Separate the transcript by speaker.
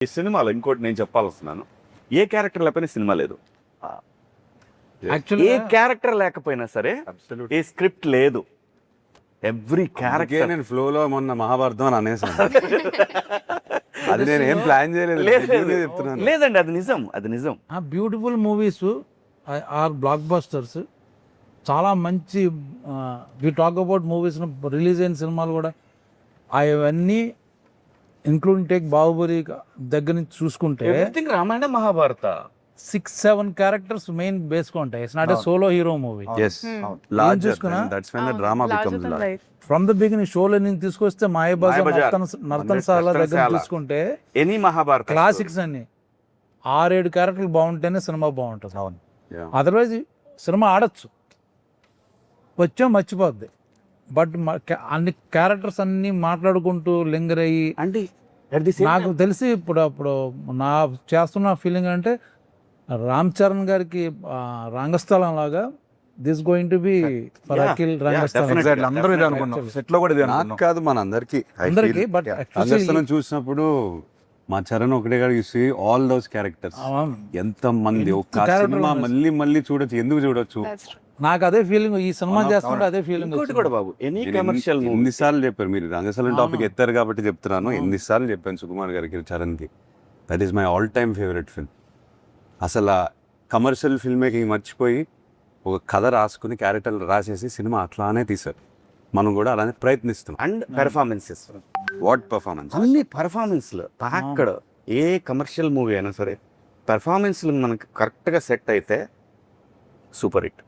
Speaker 1: ఈ సినిమాలో ఇంకోటి నేను చెప్పాల్సినాను, ఏ క్యారెక్టర్ లేకపోయినా సినిమా లేదు. ఏ క్యారెక్టర్ లేకపోయినా సరే ఏ స్క్రిప్ట్ లేదు. Every character.
Speaker 2: నేను ఫ్లోలో మొన్న మహాభారతం అని అనేసాను. అది నేను ఏం ప్లాన్ చేయలేదు, చెప్తున్నాను.
Speaker 1: లేదండి, అది నిజం, అది నిజం.
Speaker 3: Beautiful movies are blockbusters. చాలా మంచి we talk about movies release అయిన సినిమాలు కూడా అవన్నీ ఇంక్లూడింగ్ టేక్ బాహుబలి దగ్గర నుంచి చూసుకుంటే
Speaker 1: everything Ramayana Mahabharata
Speaker 3: 6-7 characters main base గా ఉంటాయి. It's not a solo hero movie.
Speaker 2: Yes, larger, that's when the drama becomes large.
Speaker 3: From the beginning షోలో నేను తీసుకొస్తే మాయబజార్, నర్తనశాల దగ్గర తీసుకుంటే
Speaker 1: ఎనీ మహాభారత
Speaker 3: క్లాసిక్స్ అన్ని 6-7 క్యారెక్టర్లు బాగుంటేనే సినిమా బాగుంటుంది. అవును,
Speaker 2: Yeah.
Speaker 3: అదర్వైజ్ సినిమా ఆడచ్చు, వచ్చా మర్చిపోద్ది. బట్ అన్ని క్యారెక్టర్స్ అన్ని మాట్లాడుకుంటూ లింగర్ అయ్యి
Speaker 1: అంటే
Speaker 3: నాకు తెలిసి ఇప్పుడు నా చేస్తున్న ఫీలింగ్ అంటే రామ్ చరణ్ గారికి రంగస్థలం లాగా this going to be for Akhil Rangasthalam.
Speaker 2: Exactly. అందరూ ఇదే అనుకున్నాం.
Speaker 4: సెట్ లో కూడా ఇదే
Speaker 2: నాకు
Speaker 4: అనుకున్నాం.
Speaker 2: కాదు, మన అందరికి.
Speaker 3: అందరికి. బట్
Speaker 2: రంగస్థలం చూసినప్పుడు మా చరణ్ ఒకటే గారు చూసి ఆల్ దోస్ క్యారెక్టర్స్ ఎంత మంది ఒక సినిమా మళ్ళీ మళ్ళీ చూడొచ్చు. ఎందుకు చూడొచ్చు?
Speaker 3: నాకు అదే ఫీలింగ్, ఈ సినిమా చేస్తుంటే అదే ఫీలింగ్.
Speaker 1: ఇంకోటి కూడా బాబు, ఎనీ కమర్షియల్ మూవీ.
Speaker 2: ఎన్నిసార్లు చెప్పారు మీరు రంగస్థలం టాపిక్ ఎత్తారు కాబట్టి చెప్తున్నాను. ఎన్నిసార్లు చెప్పాను సుకుమార్ గారికి, చరణ్కి, that is my all time favourite film. అసలు కమర్షియల్ ఫిల్మ్ మేకింగ్ మర్చిపోయి ఒక కథ రాసుకుని క్యారెక్టర్లు రాసేసి సినిమా అట్లానే తీశారు. మనం కూడా అలానే ప్రయత్నిస్తున్నాం.
Speaker 1: And performances,
Speaker 2: what performance!
Speaker 1: అన్ని పెర్ఫార్మెన్స్లు అక్కడ ఏ కమర్షియల్ మూవీ అయినా సరే పెర్ఫార్మెన్స్లు మనకు కరెక్ట్గా సెట్ అయితే సూపర్ హిట్.